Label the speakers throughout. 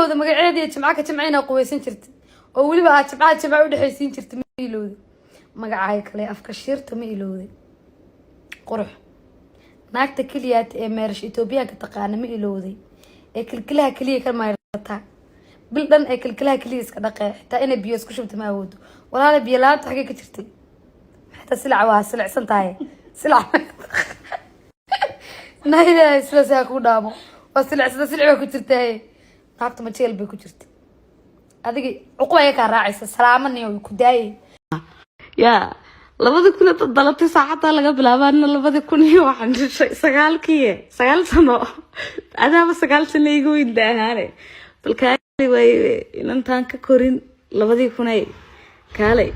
Speaker 1: إلو مقعدي جمعك جمعينا قويسين شرت أولي بقى جمعة ودحيسين شرت ما إلو مقعايك لي أفكار شرت ما إلو قرح naagta kaliyaad ee meerash Itoobiya ka taqaan ma ilowday ee kilkilaha kaliya ka mayrata bil dhan ee kilkilaha kaliya iska dhaqay xitaa inay biyo isku shubto ma awoodo walaal biyo laanta xagee ka jirtay xitaa silca waa silcsan tahay silca nayda isla saa ku dhaamo waa silca ku jirtay naagta ma jeel bay ku jirtay adigi uqwaya ka raacaysa salaamaniyo ku daayay
Speaker 2: yaa labada kun ee dalabtay saacada laga bilaabana labada kun iyo waxaan dhashay 9 sano adaaba 9 sano igu indaahane balkaali way inantaan ka korin labadii kun ay kaalay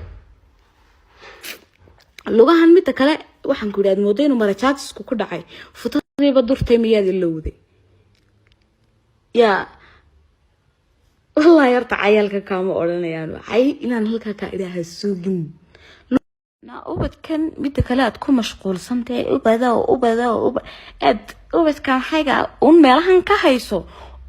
Speaker 2: lugahan mid kale waxaan ku yiraahdaa moodeen marajaadisku ku dhacay futadayba durtay miyaad ilowday yaa wallahi yarta cayalka kaama oranayaan waxay inaan halka ka ilaahay suugin أوبد كان بدك لا تكون مشغول سنتي أوبد كان حاجة ملهن كهيسو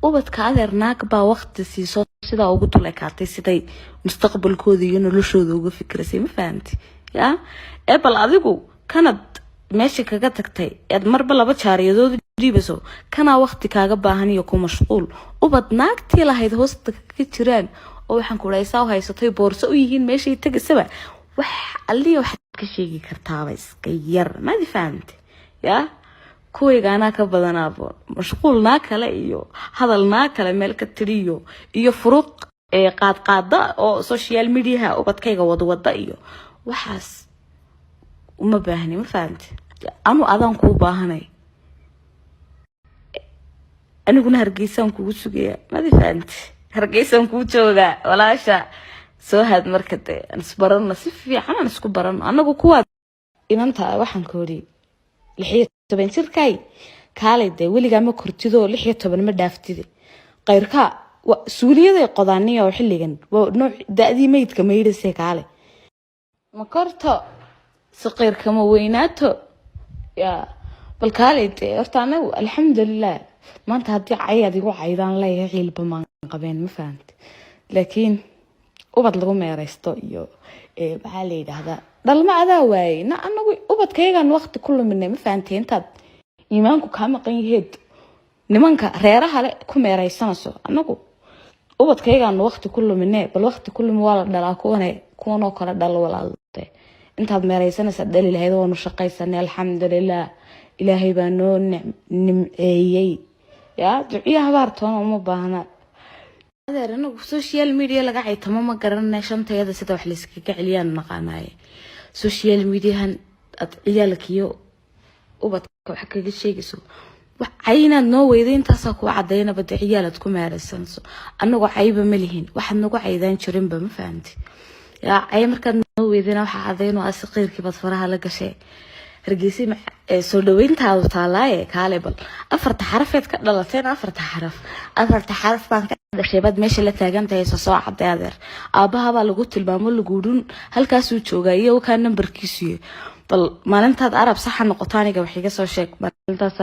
Speaker 2: أوبد كأذر ناقبا وقت سيسو سيدا أوجد لك عطي سيدا مستقبل كودي ينلشوا ذوق فكرة سي ما فهمتي يا قبل أذيقو كانت ماشي كجتك تي مر بلا بتشاري يدود جيبسو كان وقت كعبا هني يكون مشغول أوبد ناقتي لا هيد هوست كتيران أو حنقول يساو هيسو طيب بورسو يهين ماشي تجي سبع اللي واحد كشيء كرتابة كير ما دي فهمت يا كوي أنا كبدنا بور مشغول ناكله إيو هذا الناكله ملك التريو إيو فروق قاد أو سوشيال ميديا أو بتكيجا وضوضة إيو وحاس وما باهني ما فهمت أنا أذان كوبا هني أنا كنا هرجيسان كوسوجيا ما دي فهمت هرجيسان كوتشوجا ولا شيء soo had markade isbarana si fiican aan isku barano anagu kuwa inanta waxaan koori 16 jirkay kaalay weliga ma kortido 16 ma dhaaftide qayrka suuliyada qodaniyo xilligan nooc daadii meydka meydisay kaalay ma korto saqirka ma weynaato ya bal kaalay horta anagu alxamdulillah maanta hadii cayad igu caydaan leeyahay xilba ma qabeen ma fahanti laakiin ubad lagu meeraysto iyo waxa la yiraahdaa dhalma adaa waayna anagu ubadkaygan waqti kullu minna ma fahanteen intaad iimaanku ka maqan yaheed nimanka reeraha le ku meeraysanayso anagu ubadkaygan waqti kullu minna bal waqti kullu wala dhalaa kuwana kala dhal walaaltay intaad meeraysanaysa dhalil haydo oo shaqaysanay alxamdulillah ilaahay baa noo nimceeyay ya duciyaha baartoona uma baahna هذا أنا سوشيال ميديا لقى تمام قررنا شنطة هذا سيدا وحليس كعليان نقاناي سوشيال ميديا هن عيالك يو وبتكو حكي الشيء يسو عينا نو ويدين تساق وعدينا بدي عيالتكم على السنسو أنو عيبة ملهين واحد نو عيدان شرين بما فهمتي يا عي مركز نو ويدينا وحدين وأسقير كي بطفرها لقى شيء رجيسي مع سودوين تاو تالاي كالبل أفرت حرفت كدلتين أفرت حرف بان شباب ماشي لا تاجنتay soo cadeedeer aabaha baa lagu tilmaamo lagu dhun halkaas uu joogay oo ka nambarkiisu bal maalintaad arab sax noqotaaniga wax iga soo sheeg maalintaas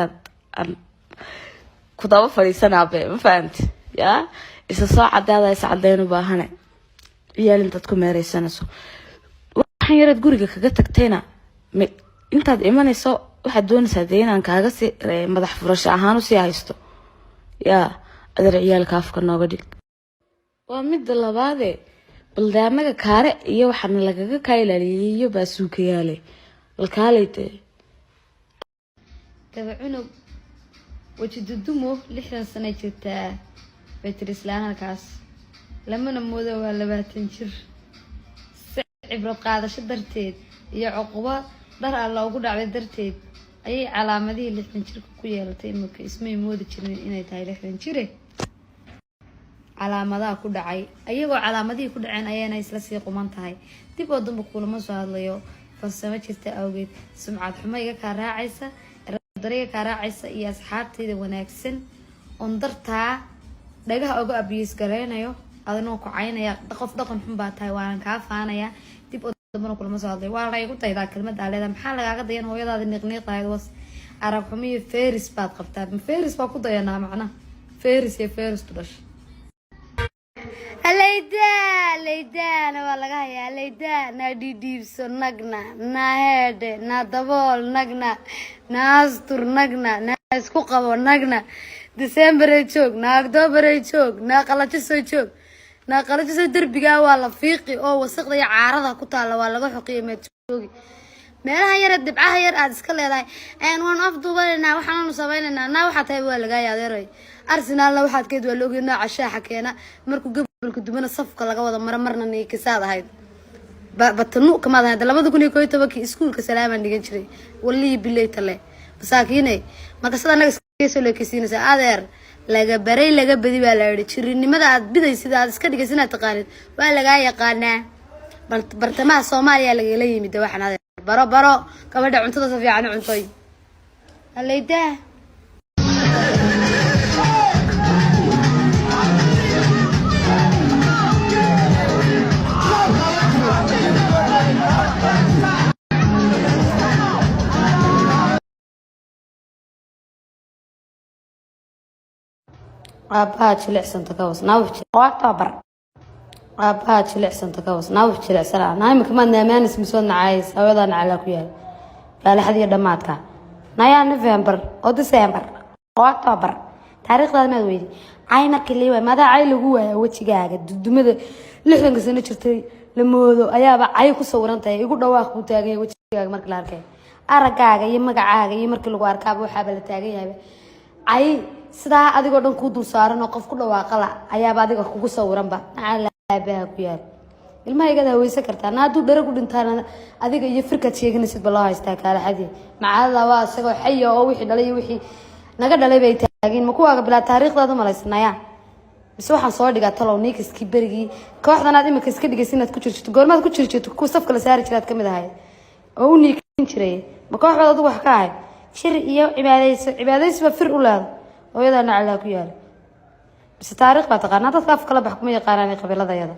Speaker 2: ku daba fariisanaabe ma fahanti ya isa soo cadeeday saacadeen u baahan iyaalintaad ku meeraysanayso waxaan yarad guriga kaga tagtayna intaad imanayso waxa doonaysaa inaan kaaga si madax furasho ahaan u sii haysto ya adar ciyaalka afka nooga dhig waa mid labaade baldaamaga kaare iyo waxaan lagaga kaylaliyo baasuukayaale balkaalayte
Speaker 1: tabacuna wajidudumo 60 sano jirtaa betrislaankaas lamana moodo waa 20 jir cibrad qaadasho darteed iyo cuquba dar alla ugu dhacday darteed ayay calaamadii 60 jirka ku yeelatay markay ismay moodi jireen inay tahay 60 jir calaamadaha ku dhacay ayagoo calaamadii ku dhaceen ayana isla sii quman tahay dib oo dambe kulama soo hadlayo farsamo jirta awgeed sumcad xumo iga ka raacaysa dariiqa ka raacaysa iyo asxaabteeda wanaagsan on dartaa dhagaha uga abiyis gareynayo adana ku caynaya qof dhaqan xun baa tahay waan ka faanaya dib oo dambe kulama soo hadlay waa raygu tayda kelmad aalada maxaa lagaaga dayan hooyadaada niqniiqayd was arag xumiyo feris baad qabtaa feris baa ku dayanaa macna feris iyo feris tudash ليدان والله يا ليدان نادي ديبسو نقنا ناهد نادبول نقنا ناستر نقنا ناسكو قبو نقنا ديسمبر يجوك ناكتوبر يجوك ناقلجسو يجوك ناقلجسو دربيغا waa fiiqi oo wasaqda iyo caarada ku taala waa laga xuqiimay joogi meelaha yar dibcaha yar aad iska leedahay aan waan afduubanaa waxaan sameeynaa waxa tahay waa laga yaadeeray Arsenal waxaad keed waa loogeynaa cashaha keena markuu gobolka dubana safka laga wada marna niikisaad ahayd batanu kama ahayd 2011 iskuulka salaaman dhigan jiray wali bilay tale masaakiinay marka sida anaga iska leekisiinaysa adeer laga baray laga badi baa la yiri jirinimada aad bidaysid aad iska dhigaysan taqaanid waa laga yaqaanaa bartamaha Soomaaliya laga yimid waxaan adeer baro gabadha cuntada si fiican cuntay haleyda أباج لحسن تكوس ناوف وأعتبر أباج لحسن تكوس ناوف لحسن نايم كمان نامان اسمه سون عايز أوضاً على كيال قال حد يدماتك نايا نوفمبر أو ديسمبر وأعتبر تاريخ هذا ما يقول عينك اللي ماذا عيل هو وتشجع دمده لحسن كسنة شرتي لما أيابا عيكو صورنته يقول دواخ متاجي وتشجع مرك لاركه أرجع يمرك يمرك الواركاب وحابل تاجي عي sidaa adigoo dhan ku dul saaran oo qof ku dhawaaqala ayaaba adiga kugu sawiran ba baa ku yaal ilmahaygada weysa kartaa naadu daragu dhintaan adiga iyo firkad sheeganaysid bal haystaa kala xadii macada waa isagoo xayo oo wixii dhalay wixii naga dhalay bay taagin ma kuwaaga bila taariikhdaada malaysnaya bis waxaan soo dhigaa talow niikiski berigi kooxdan aad imika iska dhigaysinad ku jirto goormaad ku jirto ku safka la saari jiraad kamid ahay oo u niikin jiray ma kooxda adigu wax ka ahay shir iyo cibaadayso fir u leedahay ويدا نعلى كيال بس تاريخ بتقارن هذا كاف كلا بحكم يقارن قبيلة ذا